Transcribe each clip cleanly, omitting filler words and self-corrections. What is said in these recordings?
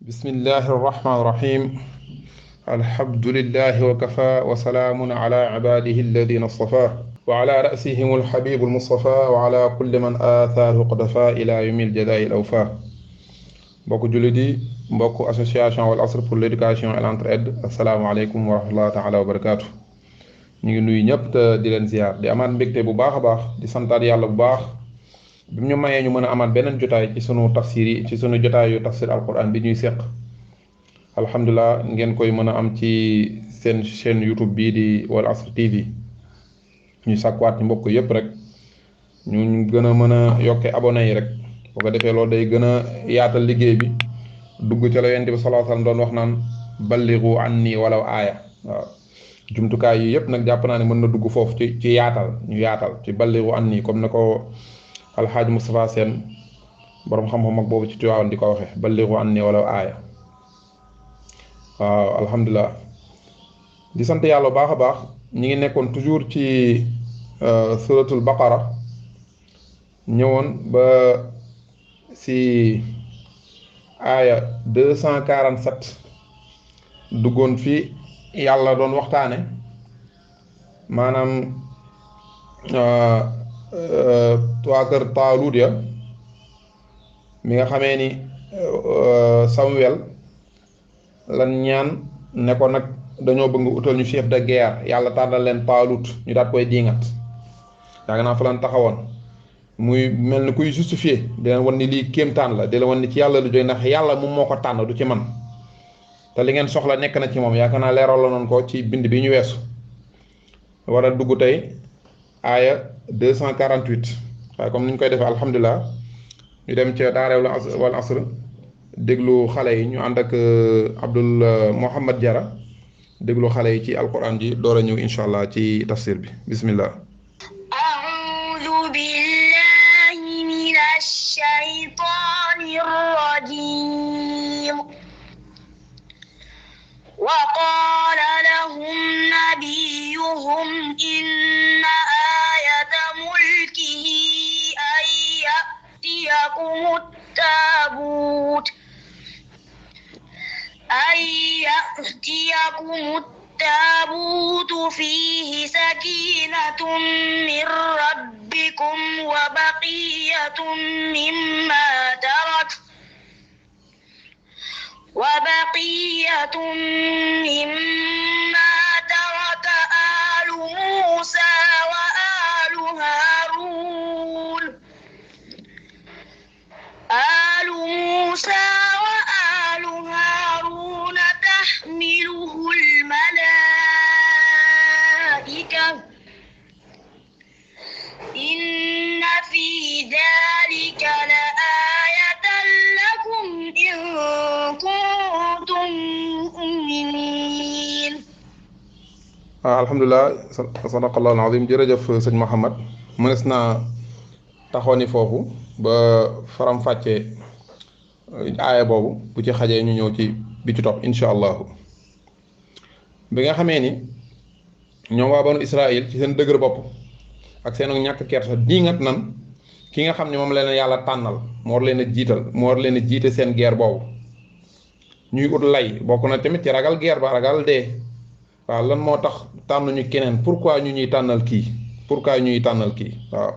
بسم الله الرحمن الرحيم الحمد لله وكفى وسلام على عباده الذين اصطفى وعلى رأسهم الحبيب المصطفى وعلى كل من آثاره قدفا إلى يوم الجزاء الأوفى mbokk jullit yi mbokk association Wal Asr pour l'éducation et l'entraide asalaamaaleykum wa rahmatullahi taala wa barakaatu. ñu ngi nuyu ñëpp te di leen ziar di amaat mbégte bu baax a baax di santaat yàlla bu baax bi ñu mayee ñu mën a amaat beneen jotaay ci sunu tafsir yi ci sunu jotaayu tafsir alquran bi ñuy seq alhamdulilah ngeen koy mën a am ci seen chaîne YouTube bii di Wal Asr TV ñu sàkkuwaat ñu mbokk yëpp rek ñu gën a mën a yokke abonné yi rek boo ko defee loolu day gën a yaatal liggéey bi dugg ci la yonent bi sallallahu alayhi wasallam doon wax naan ballighu anni walaw aaya waaw jumtukaay yi yëpp nag jàpp naa ne mën na dugg foofu ci yaatal ñu yaatal ci ballighu anni comme na ko alxaaji Moustapha Sène borom xam-xam mag boobu ci Tiwaawan di ko waxee ballighu anni walaw aaya waaw alhamdulilah di sant yàlla bu baax a baax ñi ngi nekkoon toujours ci suratul baqara ñëwoon ba si aaya 247 duggoon fi yàlla doon waxtaane maanaam waa kër Taalut ya mi nga xamee ni Samuel lan ñaan ne ko nag dañoo bëgg utal ñu chef de guerre yàlla tànnal leen Taalut ñu daat koy diingat yaakaar naa fa lan taxawoon muy mel ni kuy justifier di leen wan ni lii kéemtaan la di leen wan ni ci yàlla lu jóge ndax yàlla moom moo ko tànn du ci man te li ngeen soxla nekk na ci moom yaakaar naa leeral la noonu ko ci bind bi ñu weesu war a dugg tey aaya 248 waaye comme ni ñu koy defee alhamdulilah ñu dem ca daara Wal Asr déglu xale yi ñu ànd ak Abdul Mohammad Jara déglu xale yi ci alquran ji door a ñëw incha allah ci tafsir bi bismillah. الشيطان الرجيم وقال لهم نبيهم إن آية ملكه أن يأتيكم التابوت فيه سكينة من ربكم وبقية مما ترك آل موسى وآل هارون تحمله الملائكة إن في ذلك لآية لكم إن كنتم مؤمنين. alhamdulilah sadaqallahu alazim jërëjëf sëñ Mouhamad mënees naa taxaw ni foofu ba faram-fàccee aaya boobu bu ci xajee ñu ñëw ci bi ci topp incha allahu bi nga xamee ni ñoom waa banu Israël ci seen dëgër bopp ak seen ñàkk kersa diingat nan ki nga xam ne moom leen yàlla tànnal moo war leen a jiital moo war leen a jiite seen guerre boobu ñuy ut lay bokk na tamit ci ragal guerre ba ragal dee waaw lan moo tax tànnuñu keneen pourquoi ñu ñuy tànnal kii waaw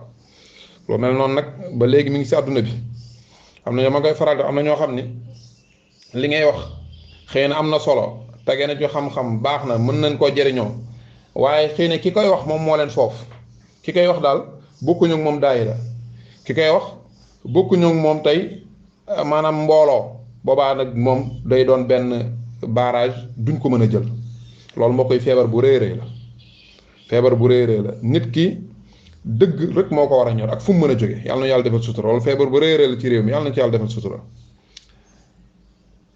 lu mel noonu nag ba léegi mi ngi si àdduna bi am na ñoo ma koy faral am na ñoo xam ni li ngay wax xëy na am na solo tege na ci xam-xam baax na mën nañ koo jëriñoo waaye xëy na ki koy wax moom moo leen foofu ki koy wax daal bokkuñu ak moom daayira ki koy wax bokkuñu ak moom tey maanaam mbooloo boobaa nag moom day doon benn barrage duñ ko mën a jël loolu moo koy feebar bu rëy rëy la nit ki dëgg rek moo ko war a ñor ak fu mu mën a jóge yàlla na yàlla defal sutura loolu feebar bu rëy rëy la ci réew mi yàlla na ci yàlla defal sutura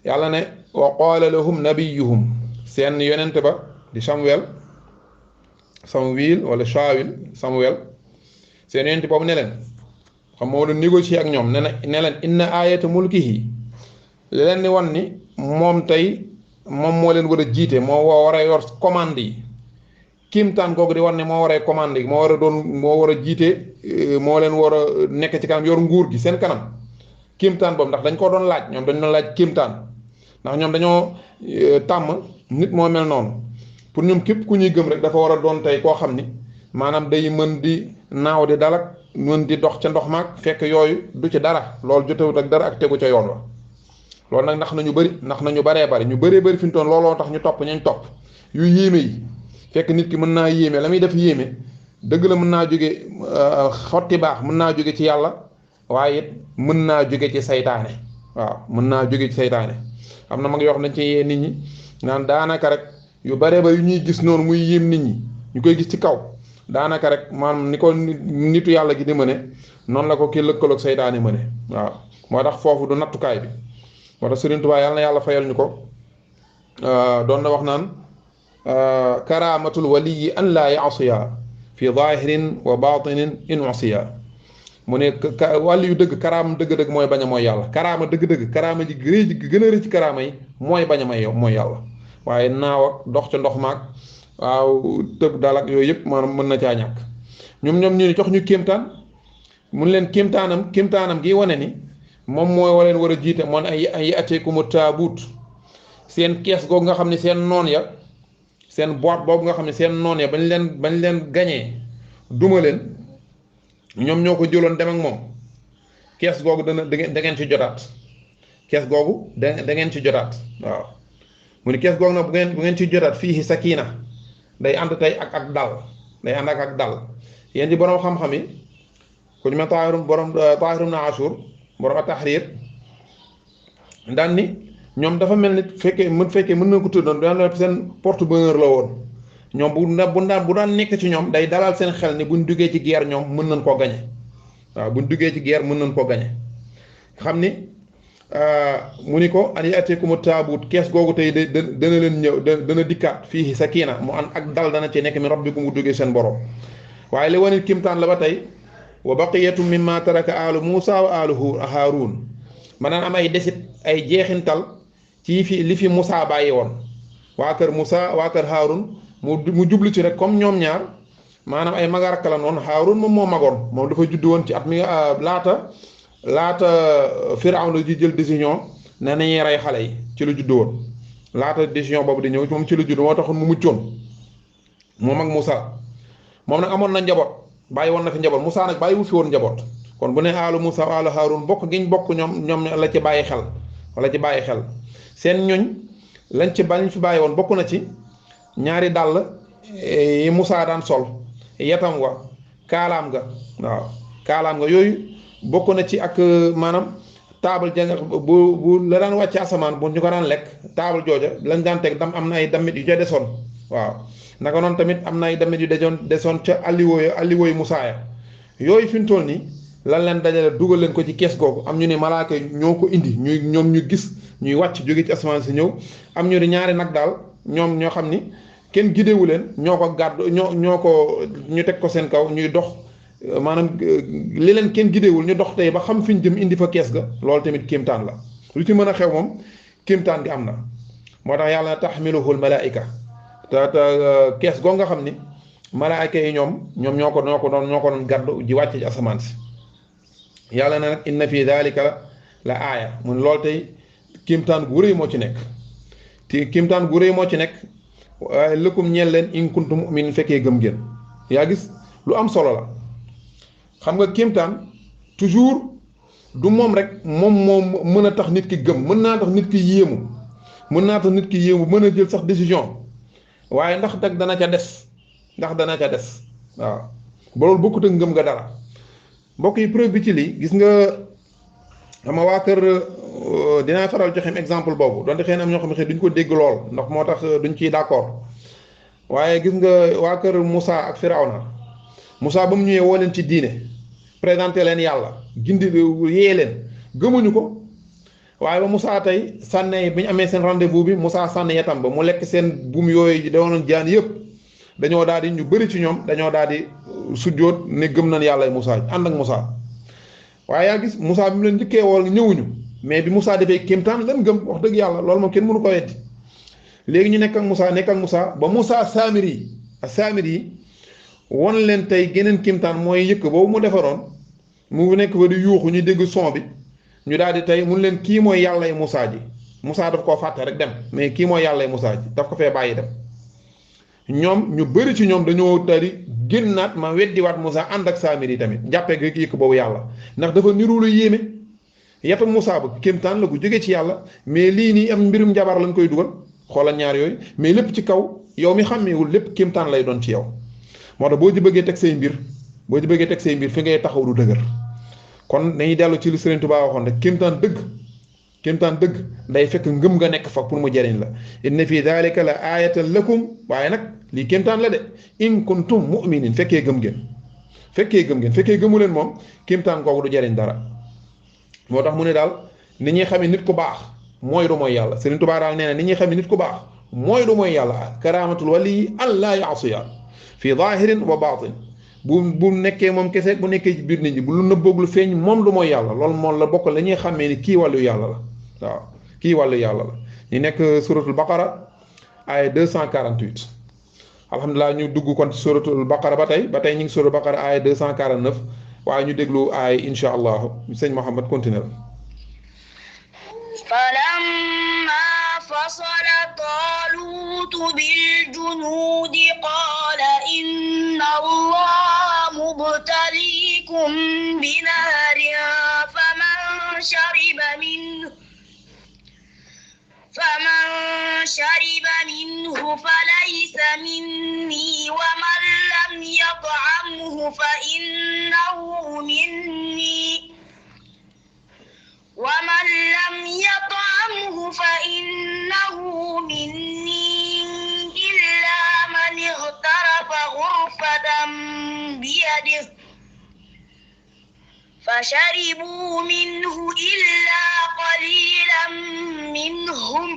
yàlla ne wa qaala lahum nabiyuhum seen yonente ba di Samuel wala Samuel seen yonente boobu ne leen xam moo doon négocier ak ñoom ne leen inna ayata mulkihi li leen di wan ni moom tey moom moo leen war a jiite moo war a yor commande yi kiimtaan googu di wan ne moo war a commande yi moo war a jiite moo leen war a nekk ci kanam yor nguur gi seen kanam kiimtaan boobu ndax dañ ko doon laaj ñoom dañ doon laaj kiimtaan ndax ñoom dañoo tàmm nit moo mel noonu pour ñoom képp ku ñuy gëm rek dafa war a doon tey koo xam ni maanaam day mën di naaw di dalak mën di dox ca ndox maag fekk yooyu du ci dara loolu jotewut ak dara ak tegu ca yoon wa loolu nag ndax nañu bëri ndax nañu baree bëri ñu bëree bëri fi mu toon looloo tax ñu topp ñañ topp yu yéeme yi fekk nit ki mën naa yéeme la muy def yéeme dëgg la mën naa jóge xotti baax mën naa jóge ci yàlla waaye it mën naa jóge ci saytaane waaw mën naa jóge ci saytaane am na mag yoo xam nañ ci yee nit ñi naan daanaka rek yu baree ba yu ñuy gis noonu muy yéem nit ñi ñu koy gis ci kaw daanaka rek maanaam ni ko nitu yàlla gi di mëne noonu la ko kii lëkkaloog saytaane mëne waaw moo tax foofu du nattukaay bi moo tax Sëriñ Tuubaa yàlla na yàlla fayal ñu ko doon na wax naan karaamatul waliyi an laa yaasiya fi zahirin wa batinin in wasiya mu ne wàllu yu dëgg karaama dëgg-dëgg mooy bañ a mooy yàlla karaama dëgg-dëgg karaama ji gën a rëy ci karaama yi mooy bañ a mooy yàlla waaye naaw ak dox ca ndox maag waaw tëb daal ak yooyu yëpp maanaam mën na caa ñàkk ñoom ñu ne jox ñu kéemtaan mun leen kéemtaanam gi wane ni moom mooy wa leen war a jiite moon ay ateekumu taabuut seen kees googu nga xam ne seen noon ya seen boîte boobu nga xam ne seen noon ya bañ leen gañee duma leen ñoom ñoo ko jëloon dem ak moom kees googu da ngeen ci jotaat kees googu da ngeen ci jotaat waaw mu ne kees googu nag bu ngeen ci jotaat fii sakina day ànd tey ak dal day ànd ak dal yéen di borom xam-xam yi ku ñu ma Taahirum na Ashur borom Tahrir daan ni ñoom dafa mel ni fekkee mën na ko tuddoon daan seen porte-bonheur la woon ñoom bu daan nekk ci ñoom day dalal seen xel ni buñ duggee ci guerre ñoom mën nañ koo gañe waaw buñ duggee ci guerre mën nañ koo gañe xam ni mu ni ko an ya'tikum taabuut kees googu tey dana leen ñëw dana dikkaat fii sakina mu ànd ak dal dana ci nekk mi rabbikum mu duggee seen borom waaye li wane kimtaan la ba tey wa baqiyatu mimma taraka alu Muusa wa alu Haaruun maanaam am ay desit ay jeexintal ci li fi Muusa bàyyi woon waa kër Muusa waa kër Haaruun mu jublu ci rek comme ñoom ñaar maanaam ay magarak la noonu Haaruun moom moo magoon moom dafa judd woon ci at mi laata Firawna ji jël décision ne nañuy rey xale yi ci la judd woon laata décision boobu di ñëw moom ci la judd moo taxoon mu muccoon moom ak Muusa moom nag amoon na njaboot bàyyi woon na fi njaboot Muusa nag bàyyi wu fi woon njaboot kon bu ne aalu Muusa aalu Haaruun bokk giñ bokk ñoom la ci bàyyi xel wala ci bàyyi xel seen ñoñ lañ ci fi bàyyi woon bokk na ci ñaari dàll yi Muusa daan sol yetam wa kaalaam nga waaw kaalaam nga yooyu bokk na ci ak maanaam taabal ja bu la daan wàcc asamaan bu ñu ko daan lekk taabal jooja lañ daan teg am na ay damit yu ca desoon waaw naka noonu tamit am na ay damit yu desoon ca alliwooyu Muusa ya yooyu fi mu toll nii lan leen dajale dugal leen ko ci kees googu am ñu ne malaaka ñoo ko indi ñoom ñu gis ñuy wàcc jóge ci asamaan si ñëw am ñu ne ñaari nag daal ñoom ñoo xam ni kenn gidewu leen ñoo ko gàddu ñu teg ko seen kaw ñuy dox maanaam li leen kenn gidewul ñu dox tey ba xam fi ñu jëm indi fa kees ga loolu tamit kéemtaan la lu ci mën a xew moom kéemtaan gi am na moo tax yàlla na taxmiluhul malaayika te kees goo nga xam ni malaayika yi ñoom ñoo ko doon gàddu ji wàcc ci asamaan si yàlla na nag inna fi dalika la aaya mun loolu tey kéemtaan gu rëy moo ci nekk te kéemtaan gu rëy moo ci nekk waaye lëkkum ñeel leen in kuntum mu'minin fekkee gëm ngeen yaa gis lu am solo la xam nga kéemtaan toujours du moom rek moom mën a tax nit ki gëm mën naa tax nit ki yéemu mën a jël sax décision waaye ndax dana ca des waaw ba loolu bokkut ak ngëm nga dara mbokk yi preuve bi ci lii gis nga xam waa kër dinaa faral joxem exemple boobu donte xëy na am ñoo xam ne duñ ko dégg lool ndax moo tax duñ ciy d'accord waaye gis nga waa kër Moussa ak Firawna Moussa ba mu ñëwee woo leen ci diine présenté leen yàlla gindi yee leen gëmuñu ko waaye ba Moussa tey sànne bi ñu amee seen rendez-vous bi Moussa sànne yetam ba mu lekk seen buum yooyu doonoon jaan yëpp dañoo daal di ñu bëri ci ñoom dañoo daal di sujjóot ne gëm nañ yàlla Moussa ànd ak Moussa waaye yaa gis Moussa bi mu leen njëkkee wool ñëwuñu mais bi Moussa defee kéemtaan lan gëm wax dëgg yàlla loolu moom kenn mënu ko weddi léegi ñu nekk ak Moussa ba Moussa Saamiri yi won leen tey geneen kéemtaan mooy yëkk boobu mu defaroon mu nekk ba di yuuxu ñu dégg son bi ñu daal di tey mun leen kii mooy yàlla Moussa ji Moussa daf koo fàtte rek dem mais kii mooy yàlla Moussa ji daf ko fee bàyyi dem ñoom ñu bëri ci ñoom dañoo tari génnaat ma weddiwaat Moussa ànd ak Saamiri yi tamit jàppee gi yëkk boobu yàlla ndax dafa niru lu yéeme yatu Moussa ba kéemtaan la gu jóge ci yàlla mais lii nii am mbirum njabar lañ koy dugal xoolal ñaar yooyu mais lépp ci kaw yow mi xàmmeewul lépp kéemtaan lay doon ci yow moo tax boo ci bëggee teg say mbir fi ngay taxaw du dëgër kon dañuy dellu ci lu Sëriñ Tuubaa waxoon rek kéemtaan dëgg day fekk ngëm nga nekk fa pour mu jariñ la inna fi dalika la ayatan lakum waaye nag lii kéemtaan la de in kuntum mu'minin fekkee gëm ngeen fekkee gëmu leen moom kéemtaan kooku du jariñ dara moo tax mu ne daal ni ñuy xamee nit ku baax mooy du mooy yàlla Sëriñ Tuubaa daal nee na ni ñuy xamee nit ku baax mooy du mooy yàlla karamatul wali an laa yaasiya fi zahirin wa batin bu nekkee moom kese bu nekkee ci biir nit ñi bu lu nëbboog lu feeñ moom du mooy yàlla loolu moom la bokk la ñuy xàmmee ni kii wàllu yàlla la waaw kii wàllu yàlla la ñu nekk suratul baqara ay 248 alhamdulilah ñu dugg kon ci suratul baqara ba tey ñu ngi suratul baqara ay 249 waaye ñu déglu ay insha allah sëñ Mouhamed continuer فلما فصل طالوت بالجنود قال إن الله مبتليكم بنهر فمن شرب منه فليس مني ومن لم يطعمه فإنه مني إلا من اغترف غرفة بيده فشربوا منه إلا قليلا منهم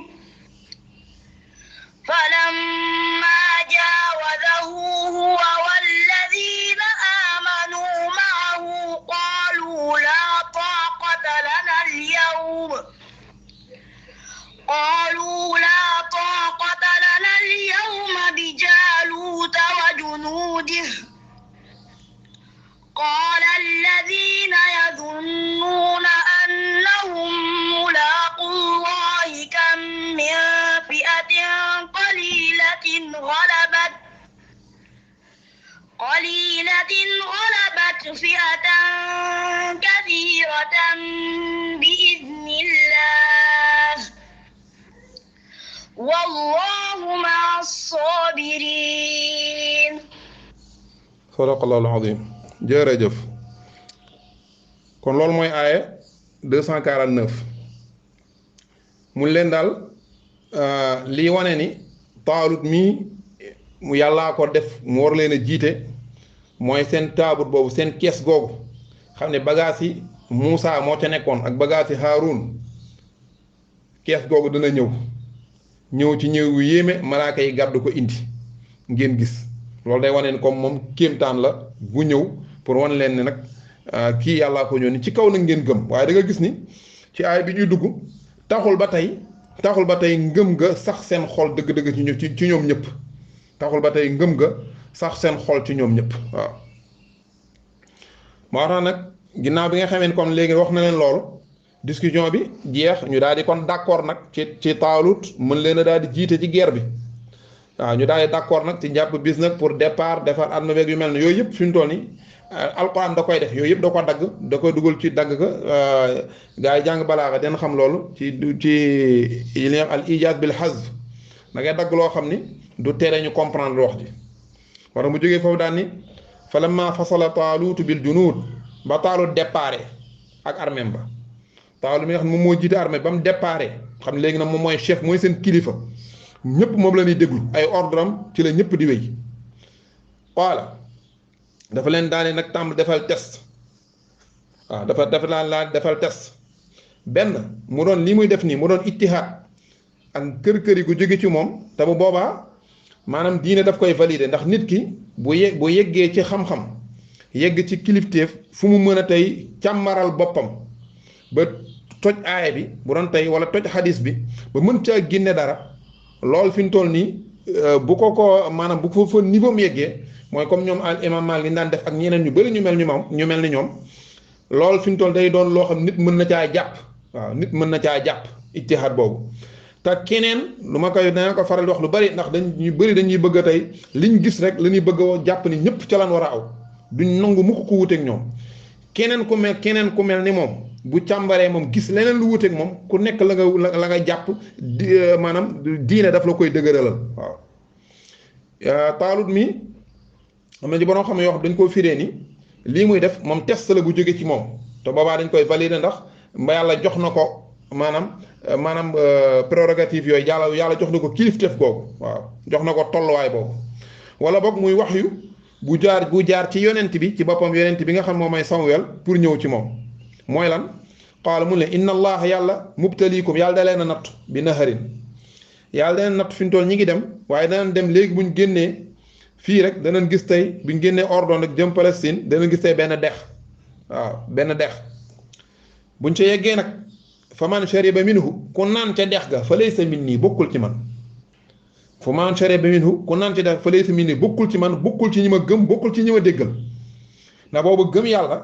فلما جاوزه هو والذين آمنوا معه قالوا لا طاقة لنا اليوم بجالوت وجنوده قال الذين يظنون أنهم ملاقو الله كم من فئة قليلة غلبت فئة كثيرة بإذن الله والله مع الصابرين sadaqallaahu al-aziim jërëjëf kon loolu mooy aaya 249 mun leen daal lii wane ni Taalut mii mu yàllaa ko def mu war leen a jiite mooy seen taabut boobu seen kees googu xam ne bagaas yi Muusa moo ca nekkoon ak bagaas yi Haaruun kees googu dana ñëw ci ñëw yu yéeme malaaka yi gàddu ko indi ngeen gis loolu day wane ni comme moom kéemtaan la bu ñëw pour wan leen ne nag kii yàllaa ko ñëw ni ci kaw nag ngeen gëm waaye da nga gis ni ci aay bi ñuy dugg taxul ba tey ngëm ga sax seen xol dëgg-dëgg ci ñoom ñëpp taxul ba tey ngëm ga sax seen xol ci ñoom ñëpp waaw moo tax nag ginnaaw bi nga xamee ni kon léegi wax na leen loolu discussion bi jeex ñu daal di kon d'accord nag ci Taalut mën leen a daal di jiite ci guerre bi waaw ñu daal di d'accord nag ci njàpp bis nag pour départ defar armée beeg yu mel ne yooyu yëpp fi mu toll nii alquran da koy def yooyu yëpp da ko dagg da koy dugal ci dagg ga gaa yi jàng balaaxa den xam loolu ci li ñuy wax al ijaaz bil hazf da ngay dagg loo xam ni du tere ñu comprendre wax ji war mu jógee foofu daan ni falamma fasala Taaluutu bil junuud ba Taalut départ ak armée ba Taalut mi nga xam ne moom moo jiite armée ba mu départ xam ne léegi nag moom mooy chef mooy seen kilifa ñëpp moom la ñuy déglu ay ordre am ci la ñëpp di wéy voilà dafa leen daane nag tàmm defal test waaw dafa laan defal test benn mu doon li muy def nii mu doon ittihaad ak kër yi gu jóge ci moom te bu boobaa maanaam diine daf koy valider ndax nit ki bu yeggee ci xam-xam yegg ci kilifteef fu mu mën a tey càmmaral boppam ba toj aaya bi bu doon tey wala toj xadis bi ba mën caa génne dara loolu fi mu toll nii bu ko maanaam bu ko fa niveau mu yeggee mooy comme ñoom al imam Maalik li daan def ak ñeneen ñu bëri ñu mel ni ñoom loolu fi mu toll day doon loo xam nit mën na caa jàpp waaw nit mën na caa jàpp ijtihaad boobu. te keneen lu ma koy dana ko faral di wax lu bari ndax ñu bëri dañuy bëgg a tey liñ gis rek la ñuy bëgg a jàpp ni ñëpp ca lan war a aw duñ nangu mukk ko wuteeg ñoom keneen ku mel ni moom bu càmbaree moom gis leneen lu wuteeg moom ku nekk la nga jàpp maanaam diine daf la koy dëgëralal waaw. Taalut mi am na ci borom xam ne yoo xam dañ koo firee ni lii muy def moom test la bu jóge ci moom te boobaa dañ koy valider ndax yàlla jox na ko maanaam prérogative yooyu yàlla jox na ko kilifteef googu waaw jox na ko tolluwaay boobu wala boog muy wax yu bu jaar ci yonent bi ci boppam yonent bi nga xam moom mooy Samuel pour ñëw ci moom mooy lan qaala mu ne inna allaha yàlla mubtaliikum yàlla da leen a nattu bi naharin yàlla da leen nattu fi mu toll ñi ngi dem waaye danañ dem léegi buñ génnee fii rek danañ gis tey buñ génnee Ordon rek jëm Palestine danañ gis tey benn dex waaw benn dex buñ ca yeggee nag fa man shariba minhu ku naan ca dex ga fa laysa minni bokkul ci man fa man shariba minhu ku naan ca dex fa laysa minni bokkul ci man bokkul ci ñi ma gëm bokkul ci ñi ma déggal ndax boobu gëm yàlla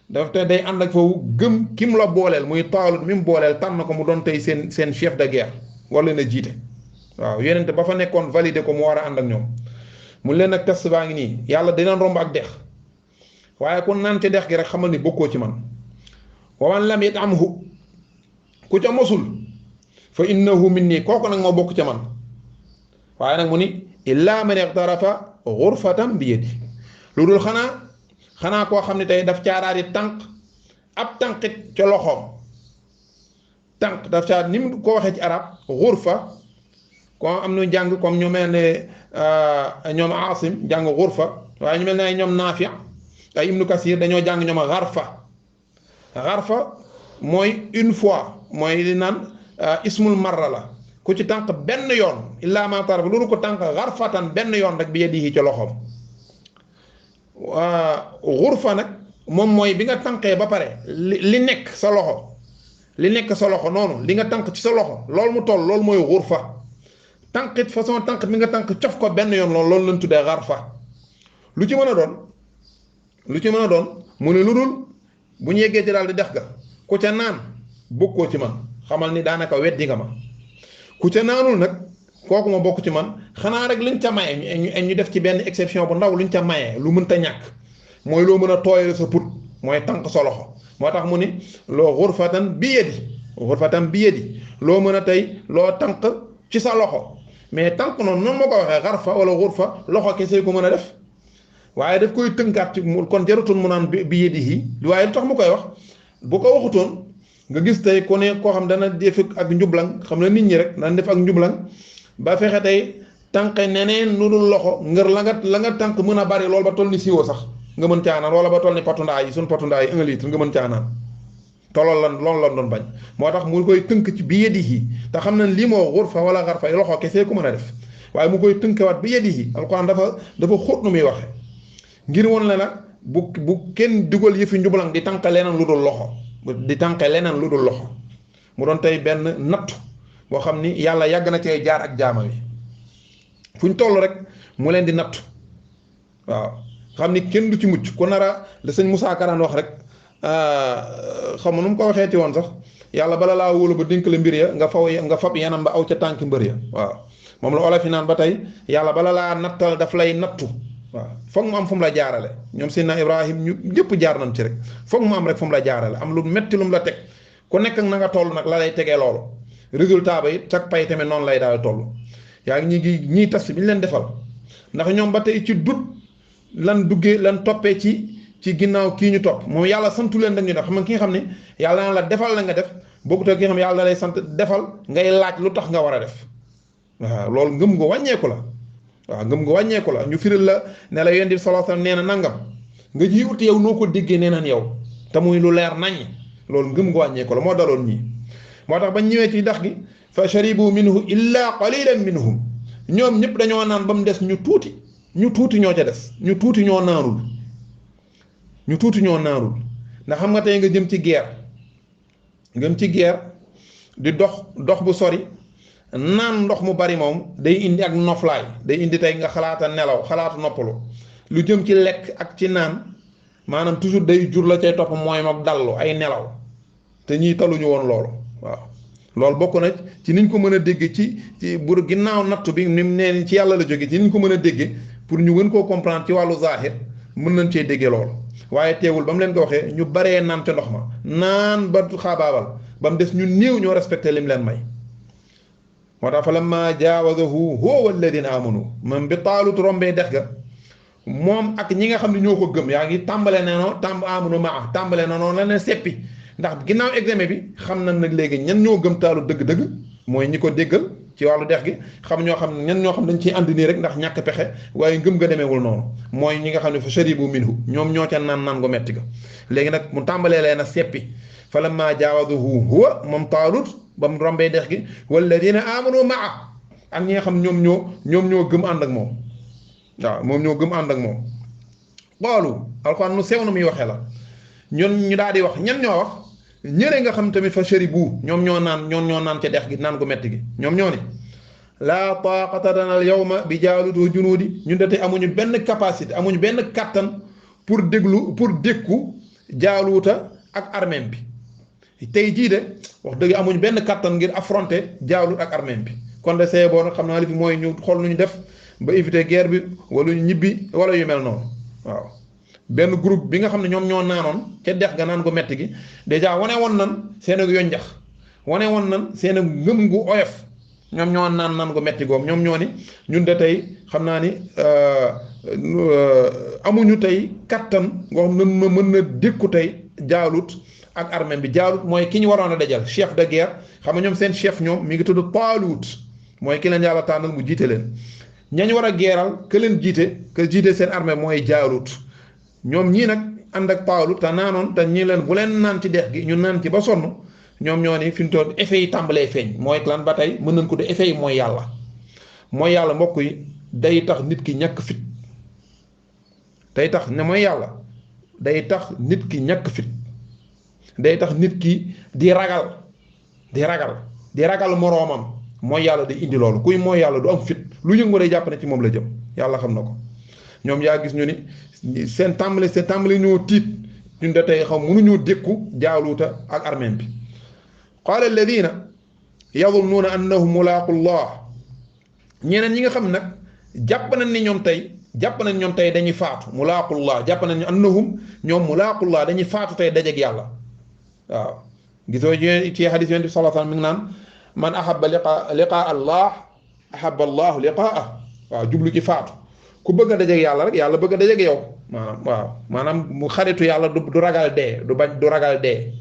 daf te day ànd ak foofu gëm kim la booleel muy Taalut mi mu booleel tànn ko mu doon tey seen chef de guerre wala na jiite waaw yonente ba fa nekkoon validé ko mu war a ànd ak ñoom mu leen nag test baa ngi nii yàlla dina romb ak dex waaye ku naan ca dex gi rek xamal ni bokkoo ci man wa man lam yat'amhu ku ca mosul fa innahu minni kooku nag moo bokk ca man waaye nag mu ni illaa man iqtarafa ghurfatan bi yadi lu dul xanaa koo xam ne tey daf caaraari tànk ab tànqit ca loxoom tànk daf caar ni mu ko waxee ci arab ghurfa ko am na jàng comme ñu mel ne ñoom Aasim jàng ghurfa waaye ñu mel ne ay ñoom Naafi ay Ibnu Kasir dañoo jàng ñoom gharfa mooy une fois mooy li naan ismul marra la ku ci tànk benn yoon illaa ma taraf loolu ko tànk gharfatan benn yoon rek bi yadihi ca loxoom ghurfa nag moom mooy bi nga tànkee ba pare li nekk sa loxo noonu li nga tànk ci sa loxo loolu mu toll loolu mooy ghurfa tànkit façon tànk bi nga tànk cof ko benn yoon loolu lañ tuddee gharfa lu ci mën a doon mu ne lu dul bu ñu yeggee ci daal di dex ga ku ca naan bokkoo ci man xamal ni daanaka weddi nga ma ku ca naanul nag kooku ma bokk ci man xanaa rek luñ ca maye ñu def ci benn exception bu ndaw luñ ca maye lu mënta ñàkk mooy loo mën a tooyal sa put mooy tànk sa loxo moo tax mu ni loo ghurfatan bi yadi loo mën a tey loo tànk ci sa loxo mais tànk noonu ma ko waxee gharfa wala ghurfa loxo kese ko mën a def waaye daf koy tënkaat ci kon jarutoon mu naan bi yadihi waaye lu tax mu koy wax bu ko waxutoon nga gis tey ku ne koo xam dana def ak njublang xam ne nit ñi rek dana def ak njublang ba fexe tey tànk neneen nu dul loxo ngir la nga tànk mën a bari loolu ba toll ni siwo sax nga mën caa naan wala ba toll ni potundaa yi suñ potundaa yi 1 litre nga mën caa naan te loolu la doon bañ moo tax mu koy tënk ci bi yadihi te xam na lii moo ghurfa wala gharfa loxo kese ku mën a def waaye mu koy tënkewaat bi yadihi alquran dafa xóot nu muy waxe ngir woon la nag bu kenn dugal yëfi njublang di tànk leneen lu dul loxo mu doon tey benn nattu boo xam ni yàlla yàgg na cee jaar ak jaama wi fu ñu toll rek mu leen di nattu waaw xam ni kenn du ci mucc ku nara la sëñ Moussa Karaan wax rek xam nu mu ko waxeeti woon sax yàlla bala laa wóolu ba dénk la mbir ya nga fab yanam ba aw ca tànk mbër ya waaw moom la olof yi naan ba tey yàlla bala laa nattal daf lay nattu waaw foog mu am fu mu la jaarale ñoom Seydina Ibrahim ñu ñëpp jaar nañ ci rek foog mu am rek fu mu la jaarale am lu metti lu mu la teg ku nekk ak na nga toll nag la lay tegee loolu résultat ba it chaque pay tamit noonu lay daal toll yaa ngi ñii tas bi ñu leen defal ndax ñoom ba tey ci dut lan toppee ci ginnaaw kii ñu topp moom yàlla santu leen dañuy def xam nga ki nga xam ne yàlla na la defal la nga def bokkut ak ki nga xam ne yàlla na lay sant defal ngay laaj lu tax nga war a def waaw loolu ngëm nga wàññeeku la waaw ngëm nga wàññeeku la ñu firil la ne la yonent bi sallallahu alayhi wasallam nee na nangam nga ji ut yow noo ko déggee nee naan yow te muy lu leer naññ loolu ngëm nga wàññeeku la moo daloon ñii moo tax bañ ñëwee ci dex gi fa sharibu minhu illa qalilan minhum ñoom ñëpp dañoo naan ba mu des ñu tuuti ñoo ca des ñu tuuti ñoo naanul ndax xam nga tey nga jëm ci guerre di dox bu sori naan ndox mu bari moom day indi ak noflaay day indi tey nga xalaata nelaw xalaata noppalu lu jëm ci lekk ak ci naan maanaam toujours day jur la cay topp mooy mag dallu ay nelaw te ñii taluñu woon loolu waaw loolu bokk na ci niñ ko mën a dégge ci bu ginnaaw nattu bi ni mu nee ci yàlla la jóge ci niñ ko mën a dégge pour ñu gën koo comprendre ci wàllu zahir mën nañ cee déggee loolu waaye teewul ba mu leen ko waxee ñu baree naan ca ndox ma naan ba xaabaabal ba mu des ñu néew ñoo respecté lim leen may moo tax fa lamma jaawazahu huwa walladina amanu moom bi Taalut rombee dex ga moom ak ñi nga xam ne ñoo ko gëm yaa ngi tàmbale na noo amanu maa tàmbale na noonu la ne seppi ndax ginnaaw examen bi xam nañ nag léegi ñan ñoo gëm Taalut dëgg-dëgg mooy ñi ko déggal ci wàllu dex gi xam ñoo xam ñan ñoo xam dañ ciy ànd nii rek ndax ñàkk pexe waaye ngëm nga demeewul noonu mooy ñi nga xam ne fa sharibu minhu ñoom ñoo ca naan gu metti ga léegi nag mu tàmbalee leen a seppi fa lamma jaawazahu huwa moom Taalut ba mu rombee dex gi walladina amanu maa ak ñi nga xam ñoom ñoo gëm ànd ak moom waaw moom ñoo gëm ànd ak moom loolu alxuraan nu sew na muy waxee la ñun ñu daal di wax ñan ñoo wax ñële nga xam tamit fa sharibu ñoom ñoo naan ca dex gi naan gu metti gi ñoom ñoo ni laa taaqata lana al yawma bi Jaalut wa junuudi ñun de tey amuñu benn capacité amuñu benn kattan pour dékku Jaaluuta ak armée bi tey jii de wax dëgg amuñu benn kattan ngir affronter Jaalut ak armée bi kon de see boo nag xam naa li fi mooy ñu xool nu ñu def ba éviter guerre bi wala ñu ñibbi wala yu mel noonu waaw benn groupe bi nga xam ne ñoom ñoo naanoon ca dex ga naan gu metti gi dèjà wane woon nan seen ak yonjax wane woon nan seen ak ngëm gu oyof ñoom ñoo naan gu metti goom ñoom ñoo ni ñun de tey xam naa ni amuñu tey kattan ngoo xam ne mën na dékku tey Jaalut ak armée bi Jaalut mooy ki ñu waroon a dajal chef de guerre xam nga ñoom seen chef ñoom mi ngi tudd Taalut mooy ki leen yàlla tànnal mu jiite leen ñañ war a geeral ke leen jiite seen armée mooy Jaalut ñoom ñii nag ànd ak Taalut te naanoon te ñii leen bu leen naan ci dex gi ñu naan ci ba sonn ñoom ñoo ni fi mu toll effet yi tàmbalee feeñ mooy lan ba tey mën nañ ko de effet yi mooy yàlla mbokk yi day tax nit ki ñàkk fit day tax ne mooy yàlla day tax nit ki ñàkk fit day tax nit ki di ragal moroomam mooy yàlla day indi loolu kuy mooy yàlla du am fit lu yëngu day jàpp ne ci moom la jëm yàlla xam na ko ñoom yaa gis ñu ni seen tàmbali ñoo tiit ñun de tey xam mënuñoo dékku Jaaluuta ak armée bi qaala alladina yadunnuuna annahum mulaaqu llah ñeneen ñi nga xam nag jàpp nañ ñoom tey dañuy faatu mulaaqullah jàpp nañ annahum ñoom mulaaqullah dañuy faatu tey dajeeg yàlla waaw gisoo ci xadis yonent bi sallallahu alayhi wa sallam mi ngi naan man ahabba liqaa allah ahabba allahu liqaa'ah waaw jublu ci faatu ku bëgg a dajeeg yàlla rek yàlla bëgg a dajeeg yow maanaam mu xaritu yàlla du ragal dee du ragal dee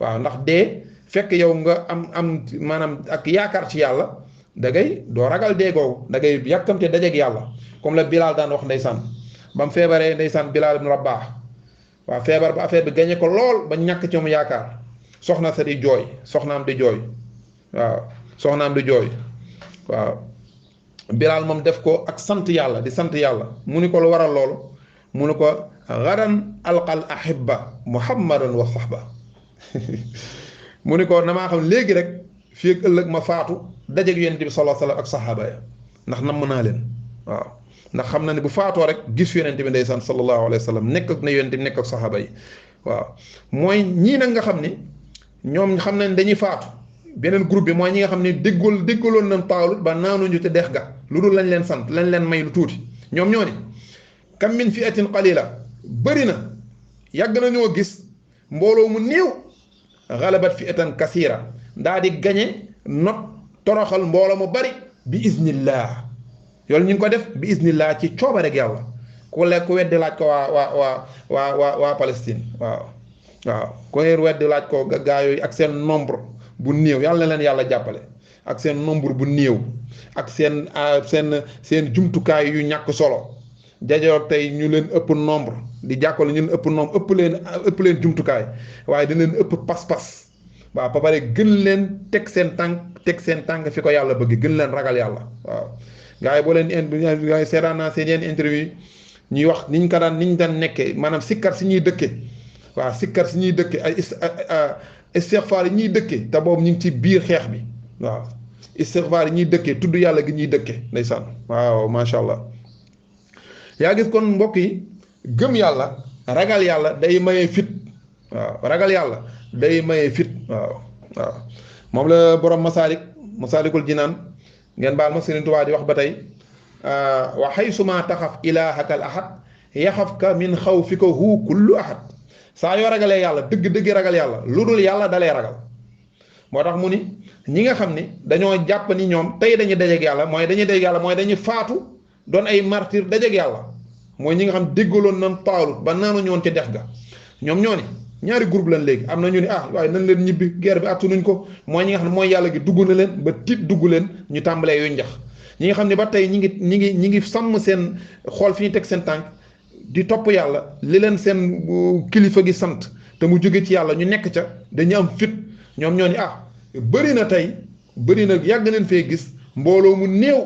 waaw ndax dee fekk yow nga am maanaam ak yaakaar ci yàlla da ngay doo ragal dee googu da ngay yàkkamte dajeeg yàlla comme la Bilal daan wax ndeysaan ba mu feebaree ndeysaan Bilal ibn Rabah waaw feebar ba affaire bi gañe ko lool ba ñàkk ci mu yaakaar soxnaam di jooy waaw Bilal moom def ko ak sant yàlla di sant yàlla mu ni ko lu waral loolu mu ni ko gadan alqal ahibba muhammadan wa sahba mu ni ko damaa xam léegi rek fii ak ëllëg ma faatu dajeeg yonent bi sallallahu alayhi wa sallam ak saxaaba ya ndax namm naa leen waaw ndax xam na ne bu faatoo rek gis yonent bi ndeysaan sallallahu alayhi wa sallam nekk ak na yonent bi nekk ak saxaaba yi waaw mooy ñii nag nga xam ni ñoom xam nañ dañuy faatu beneen groupe bi mooy ñi nga xam ne déggaloon nañ Taalut ba naanuñu te dex ga lu dul lañ leen sant lañ leen may lu tuuti ñoom ñoo ni kam min fi'atin qalila bëri na yàgg nañoo gis mbooloo mu néew galabat fi'atan kasira daa di gañe not toroxal mbooloo mu bari bi iznillah yoolu ñu ngi ko def bi iznillah ci cooba rek yàlla ku weddi laaj ko waa Palestine waaw ku weddi laaj ko gaa yooyu ak seen nombre bu néew yàlla na leen yàlla jàppale ak seen nombre bu néew ak seen jumtukaay yu ñàkk solo jajoog tey ñu leen ëpp nombre di jàkkale ñu leen ëpp nombre ëpp leen jumtukaay waaye di leen ëpp pas-pas waaw ba pare gën leen teg seen tànk fi ko yàlla bëgg gën leen ragal yàlla waaw gars yi boo leen seetaan naa seen yenn interview ñuy wax niñ daan nekkee maanaam sikkar si ñuy dëkke waaw sikkar si ñuy dëkke ay istixfaar yi ñuy dëkke te boobu ñu ngi ci biir xeex bi waaw istixfaar yi ñuy dëkke tudd yàlla gi ñuy dëkke ndeysaan waaw macha allah yaa gis kon mbokk yi gëm yàlla ragal yàlla day maye fit waaw ragal yàlla day maye fit waaw moom la borom masaalikul jinaan ngeen baal ma Sëriñ Tuubaa di wax ba tey wa xaysuma taxaf ilaahaka al ahad yaxafka min xawfika hu kullu ahad saa yoo ragalee yàlla dëgg-dëgg ragal yàlla lu dul yàlla dalee ragal moo tax mu ni ñi nga xam ni dañoo jàpp ni ñoom tey dañuy dajeeg yàlla mooy dañuy faatu doon ay martyr dajeeg yàlla mooy ñi nga xam déggaloon nan Taalut ba naanu ñoon ca dex ga ñoom ñoo ni ñaari groupe lan léegi am na ñu ni waaye nañ leen ñibbi guerre bi attanuñ ko mooy ñi nga xam ne mooy yàlla gi dugg na leen ba tiit dugg leen ñu tàmbalee yu njax ñi nga xam ne ba tey ñi ngi sàmm seen xool fi ñu teg seen tànk di topp yàlla li leen seen kilifa gi sant te mu jóge ci yàlla ñu nekk ca dañu am fit ñoom ñoo ni bëri na tey bëri na yàgg nañ fee gis mbooloo mu néew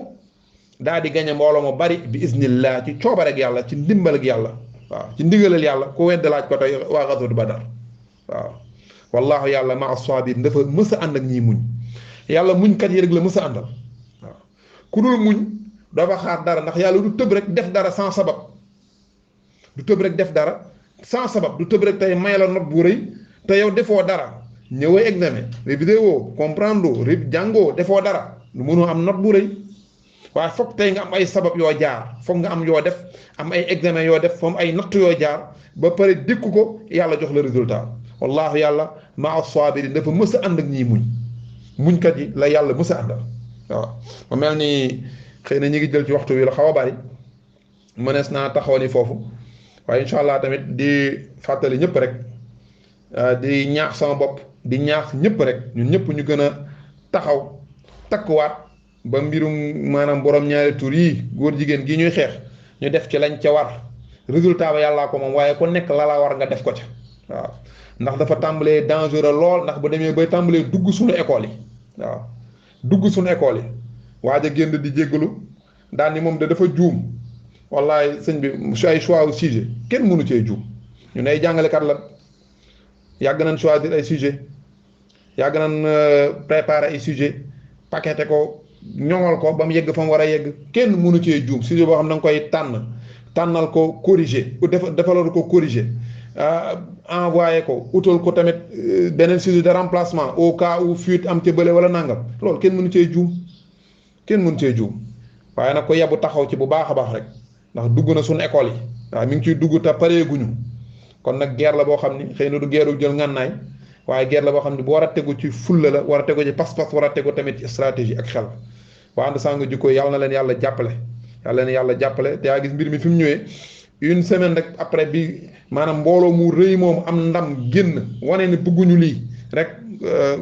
daal di gañe mbooloo mu bari bi isnillah ci coobare ak yàlla ci ndimbal ak yàlla waaw ci ndigalal yàlla ku wedd laaj ko tey waa gazwatu Badar waaw wallaahu yàlla ma as-saabiriin dafa mës a ànd ak ñiy muñ yàlla muñkat yi rek la mës a àndal waaw ku dul muñ doo fa xaar dara ndax yàlla du tëb rek def dara sans sabab du tëb rek def dara sans sabab du tëb rek tey may la note bu rëy te yow defoo dara ñëwee examen révisé woo comprendre jàngoo defoo dara lu mënoo am note bu rëy waaye foog tey nga am ay sabab yoo jaar foog nga am yoo def am ay examen yoo def foom ay natt yoo jaar ba pare dékku ko yàlla jox la résultat wallaahu yàlla maa as-saabiriin dafa mës a ànd ak ñiy muñkat yi la yàlla mës a àndal waaw ma mel ni xëy na ñi ngi jël ci waxtu wi la xaw a bari mënees naa taxaw ni foofu waaye incha allah tamit di fàttali ñëpp rek di ñaax sama bopp di ñaax ñëpp rek ñun ñëpp ñu gën a taxaw takkuwaat ba mbirum maanaam borom ñaari tur yi góor jigéen gi ñuy xeex ñu def ci lañ ca war résultat ba yàllaa ko moom waaye ku nekk la la war nga def ko ca waaw ndax dafa tàmbalee dangereux lool ndax bu demee bay tàmbalee dugg suñu école yi waaw dugg suñu école yi waaj a génn di jéggalu daal ni moom dafa juum wallaay sëñ bi su ay choix au sujet kenn mënu cee juum ñun ay jàngalekat la yàgg nañ choisir ay sujet yàgg nañ préparer ay sujet paqueté ko ñoŋal ko ba mu yegg fa mu war a yegg kenn mënu cee juum sujet boo xam ne da nga koy tànnal ko corriger defalal ko corriger envoyé ko utal ko tamit beneen sujet de remplacement au cas où fuite am ca bële wala nangam loolu kenn mënu cee juum waaye nag ko yebu taxaw ci bu baax a baax rek ndax dugg na suñu école yi waaw mi ngi ciy dugg te pareeguñu kon nag guerre la boo xam ni xëy na du guerre jël ngànnaay waaye guerre la boo xam ni bu war a tegu ci fulla la war a tegu ci pas-pas war a tegu tamit ci stratégie ak xel waa ànd sàng jikko yàlla na leen yàlla jàppale te yaa gis mbir mi fi mu ñëwee une semaine rek après bi maanaam mbooloo mu rëy moom am ndam génn wane ni bëgguñu lii rek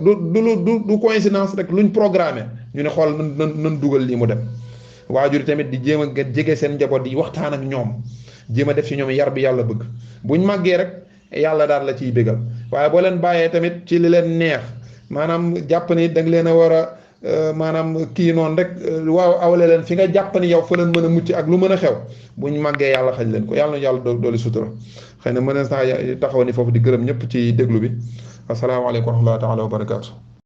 du coïncidence rek luñ programmé ñu ne xool nan dugal lii mu dem waajur yi tamit di jéem a jege seen njaboot di waxtaan ak ñoom jéem a def ci ñoom yar bi yàlla bëgg buñ màggee rek yàlla daal la ciy bégal waaye boo leen bàyyee tamit ci li leen neex maanaam jàpp ni da nga leen a war a maanaam kii noonu rek waaw awle leen fi nga jàpp ni yow fa leen mën a mucc ak lu mën a xew buñ màggee yàlla xañ leen ko yàlla na yàlla dooli sutura xëy na mën naa taxaw ni foofu di gërëm ñëpp ci déglu bi asalaamaaleykum wa rahmatullahi taala wa barakaatu